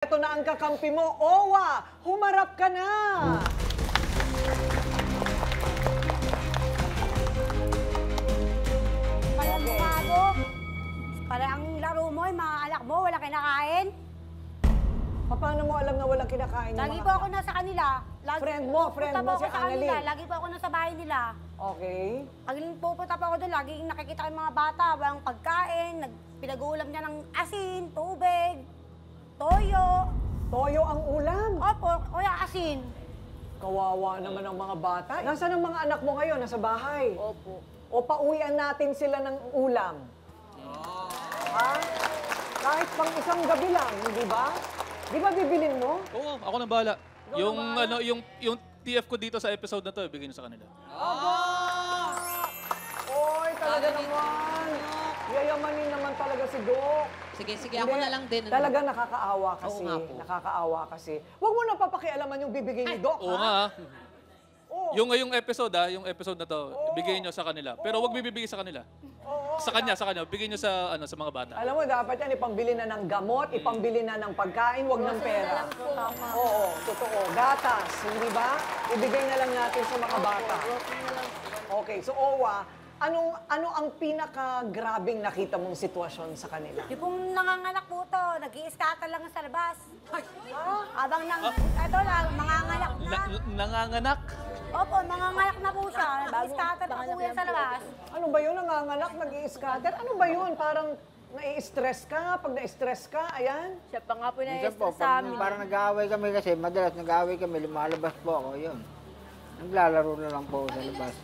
Ito na ang kakampi mo, Owa! Humarap ka na! Parang bago. Parang ang laro mo, yung mga anak mo, wala kinakain. Paano mo alam na walang kinakain yung Lagi mga po ako anak? nasa kanila. Friend mo pupunta si po ako sa Annalyn. kanila. Lagi po ako nasa bahay nila. Okay. Pag pupunta po ako doon, lagi nakikita ko yung mga bata, walang pagkain, pinag-uulam niya ng asin, tubig, toyo. Toyo ang ulam. Opo, o yung asin. Kawawa naman ang mga bata. Nasaan ang mga anak mo ngayon? Nasa bahay? Opo. O pauwian natin sila ng ulam? Ha? Kahit pang isang gabi lang, di ba? Di ba bibilin mo? Oo, ako nang bahala. Ikaw Yung na bahala? yung TF ko dito sa episode na to, ibigay niyo sa kanila. Oy, talaga naman. Yayamanin naman talaga si Doc. Sige, ako Hindi, na lang din. Talaga nakakaawa kasi. Oo nga po. Nakakaawa kasi. Huwag mo na papakialaman yung bibigay ni Doc, Oo ha? nga. Oo. Yung ngayong episode yung episode na to, ibigay niyo sa kanila. Pero wag bibigay sa kanila. Oo. Sa kanya. Bigay niyo sa sa mga bata. Alam mo, dapat yan ipambili na ng gamot, ipambili na ng pagkain, wag ng pera. Oo, totoo. Gatas, hindi ba? Ibigay na lang natin sa mga bata. Okay, so Owa, ano ang pinaka-grabing nakita mong sitwasyon sa kanila? Yung pong nanganganak po to, nag-i-scatter lang sa labas. Abang ito lang, manganganak na. Nanganganak. Opo, manganganak na po siya. Nag-i-scatter pa po yan sa labas. Ano ba yun? Nanganganak, nag-i-scatter? Ano ba yun? Parang nai-stress ka? Pag na-stress ka, ayan? Siya pa nga po Minsan po, na-stress sa pag amin. parang nag-aaway kami kasi, madalas nag-aaway kami, lumalabas po ako, yun. Naglalaro na lang po ako sa labas.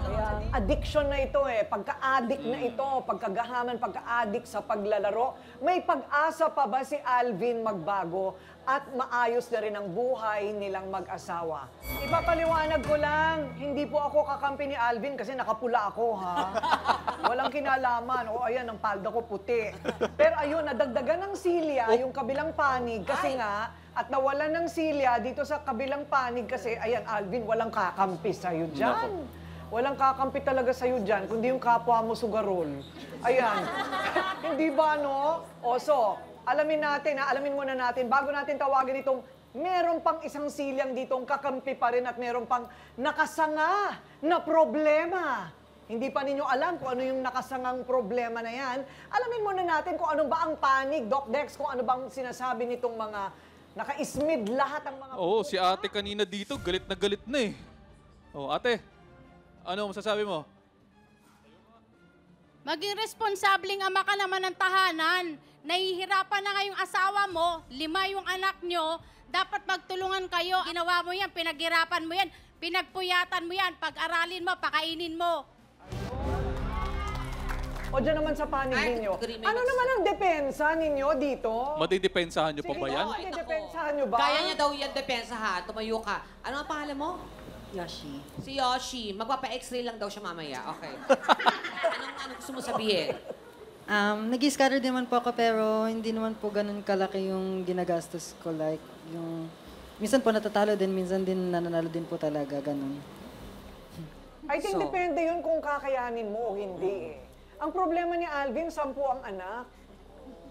Ayan. Addiction na ito eh. Pagka-addict na ito, pagkagahaman, pagka-addict sa paglalaro, may pag-asa pa ba si Alvin magbago at maayos na rin ang buhay nilang mag-asawa? Ipapaliwanag ko lang, hindi po ako kakampi ni Alvin kasi nakapula ako, ha? Walang kinalaman. O ayan, ang palda ko puti. Pero ayun, nadagdagan ng silya yung kabilang panig kasi nga, at nawalan ng silya dito sa kabilang panig kasi, ayan, Alvin, walang kakampi sa'yo dyan. Walang kakampi talaga sa'yo dyan, kundi yung kapwa mo sugarol. Ayan. Hindi ba, no? O, so, alamin muna natin, bago natin tawagin itong meron pang isang silyang ditong kakampi pa rin at meron pang nakasanga na problema. Hindi pa ninyo alam kung ano yung nakasangang problema na yan. Alamin muna natin kung ano ba ang panig, Doc Dex, kung ano bang sinasabi nitong mga naka-ismid lahat ang mga... Oo, si ate kanina dito, galit na eh. Oh, ate, ano masasabi mo? Maging responsableng ama ka naman ng tahanan. Nahihirapan na nga yung asawa mo, 5 yung anak nyo, dapat magtulungan kayo. Ginawa mo yan, pinaghirapan mo yan, pinagpuyatan mo yan, pag-aralin mo, pakainin mo. O dyan naman sa panig Ay, ninyo. agreement. Ano naman ang depensa ninyo dito? Madidepensahan niyo pa Sige, ba yan? no, depensahan nyo ba? Kaya niya daw yan depensa ha. Tumayo ka. Ano ang pangalan mo? Yoshi. Si Yoshi. Magpapa-x-ray lang daw siya mamaya. Okay. Anong gusto mo sabihin? Nag-scatter naman po ako pero hindi naman po ganun kalaki yung ginagastos ko. Like, yung... Minsan po natatalo din, minsan din nananalo din po talaga, ganun. I think So- depende yun kung kakayanin mo o hindi eh. Ang problema ni Alvin, 10 ang anak.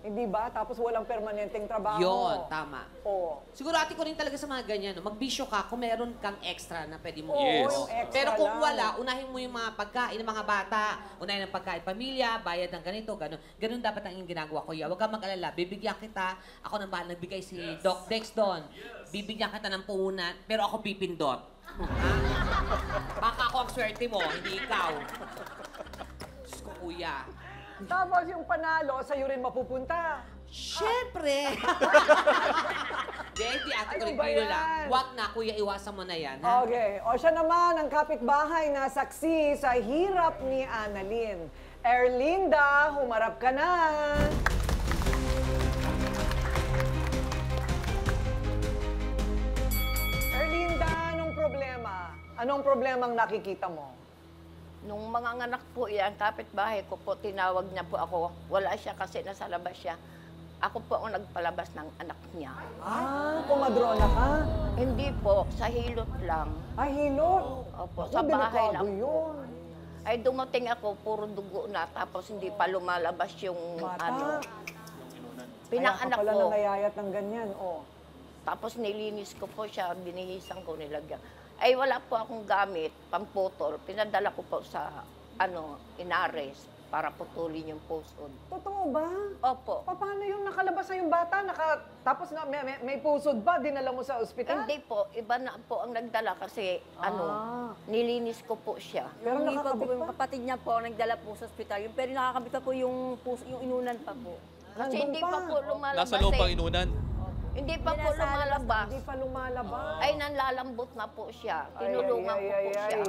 Hindi ba? Tapos walang permanenteng trabaho. Yun, tama. Oo. Siguro ate ko rin talaga sa mga ganyan. No? Magbisyo ka kung meron kang extra na pwede mo Oo, Yes. yung extra Pero kung lang. wala, unahin mo yung mga pagkain ng mga bata. Unahin ang pagkain pamilya, bayad ng ganito, gano'n. Ganun dapat ang ginagawa ko. Huwag kang mag-alala. Bibigyan kita. Ako nang bahal. Nagbigay si Doc Dex doon. Bibigyan kita ng puhunan, pero ako pipindot. Ha? Baka ako ang swerte mo, hindi ikaw. Diyos ko, kuya. Tapos yung panalo, sa'yo rin mapupunta. Siyempre! Hindi, ate ko Ano rin ba biro yan? lang. Wag na, kuya, iwasan mo na yan, ha? Okay. O siya naman, ang kapitbahay na saksi sa hirap ni Annalyn. Erlinda, humarap ka na. Erlinda, anong problema? Anong problemang nakikita mo? Nung mga anak po yan, kapitbahay ko po, tinawag niya po ako. Wala siya kasi nasa labas siya. Ako po ang nagpalabas ng anak niya. Ah, kumadrona ka? Hindi po, sa hilot lang. Ah, hilot. Opo, Ako, sa bahay delikado lang po. yun. Ay dumating ako, puro dugo na, tapos hindi pa lumalabas yung Bata. ano. Kaya ka Pinaanak pala ko. nangayayat ng ganyan, oh. Tapos nilinis ko po siya, binihisan ko, nilagyan. Ay wala po akong gamit, pamputol. Pinadala ko po sa Inares para putulin yung pusod. Totoo ba? Opo. Paano yung nakalabas na yung bata? Tapos na, may pusod ba? Dinala mo sa ospital? Hindi po, iba na po ang nagdala kasi nilinis ko po siya. Pero Hindi pa po, nakakabit yung pa? kapatid niya po ang nagdala po sa ospital. Yung, pero nakakabit pa po yung inunan pa po. Kasi Nandun hindi pa po lumalabas. Nasa loob pang inunan. Hindi pa po lumalabas. Hindi pa lumalabas. Ay, nanlalambot na po siya. Tinulungan ko po siya.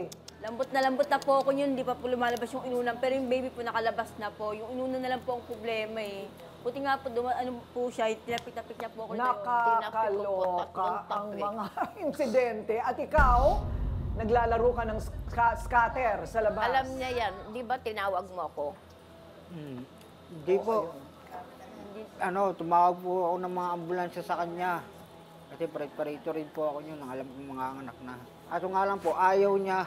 Lambot na po ako yun, hindi pa po lumalabas yung inunan. Pero yung baby po nakalabas na po. Yung inunan na lang po ang problema eh. Buti nga po, ano po siya, tinapik-tapik niya po ako. Nakakaloka ang mga insidente. At ikaw, naglalaro ka ng scatter sa labas. Alam niya yan. Di ba tinawag mo ako? Hindi po. Tumawag po ako ng mga ambulansya sa kanya. Kasi parito rin po ako yun, alam kong mga anak na. Ato nga lang po, ayaw niya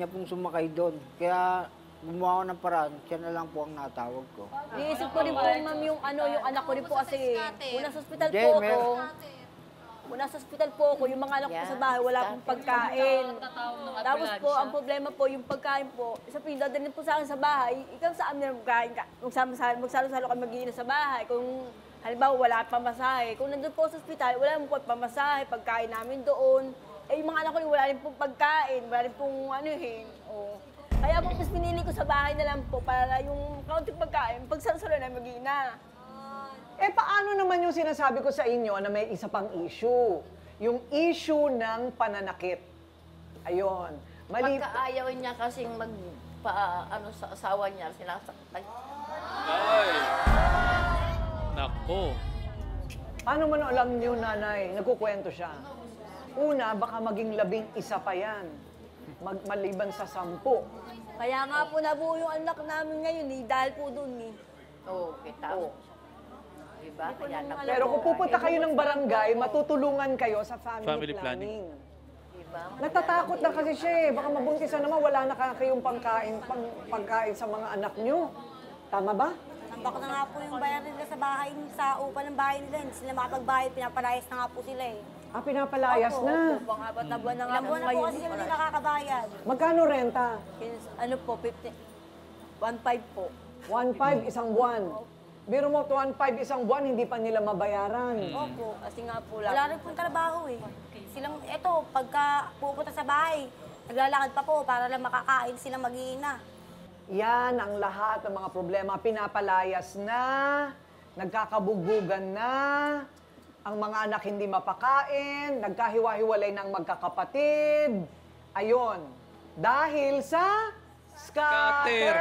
pong sumakay doon. Kaya gumawa ko ng paraan, siya na lang po ang natawag ko. Niisip ko rin po, ma'am, yung anak ko rin po kasi, una sa ospital Hindi, po ako. meron. Una sa ospital po ako, yung mga anak ko sa bahay, wala pong pagkain. Tapos po, ang problema po, yung pagkain po, isa po yung dadalhin po sa akin sa bahay, ikaw sa amin na magkain ka. Magsalo-salo kami mag-iina sa bahay. Kung halimbawa, wala pang masahe. Kung nandun po sa ospital, wala mo po pamasahe, pagkain namin doon. Eh, yung mga anak ko rin, wala rin pong pagkain, wala rin pong Oh. Kaya po, mas pinili ko sa bahay na lang po para yung kaunting pagkain, pagsalo-salo na mag-iina. Eh, paano naman yung sinasabi ko sa inyo na may isa pang issue? Yung issue ng pananakit. Ayun. Mali. Pagkaayaw niya kasing sa asawa niya, sinasaktan. Ay! Nako. Paano mo na alam niyo, nanay? Nagkukwento siya. Una, baka maging 11 pa yan. Maliban sa 10. Kaya nga po nabuo yung anak namin ngayon dahil po doon Oo, kita. Diba? Kaya Pero kung pupunta kayo ng barangay, matutulungan kayo sa family, Family planning. planning. Diba? Natatakot na kasi siya eh. Baka mabuntisan naman, wala na kayong pagkain sa mga anak niyo. Tama ba? Tambak na nga po yung bayan nila sa bahay, sa upa ng bahay nila. Hindi sila makapagbayad, pinapalayas na nga po sila eh. Pinapalayas na. Opo, pang-apat na buwan na nga po ngayon. Po kasi sila hindi nakakabayad. Magkano renta? Ano po, 1.5 po. 1.5 isang buwan. Biro mo, 1.5 isang buwan, hindi pa nila mabayaran. Opo, kasi nga po lang. Wala rin pong trabaho eh. Silang, eto, pagka pupunta sa bahay, naglalakad pa po para lang makakain silang mag-iina. Yan ang lahat ng mga problema. Pinapalayas na, nagkakabugbugan na, ang mga anak hindi mapakain, nagkahiwa-hiwalay ng magkakapatid. Ayon, dahil sa scatter!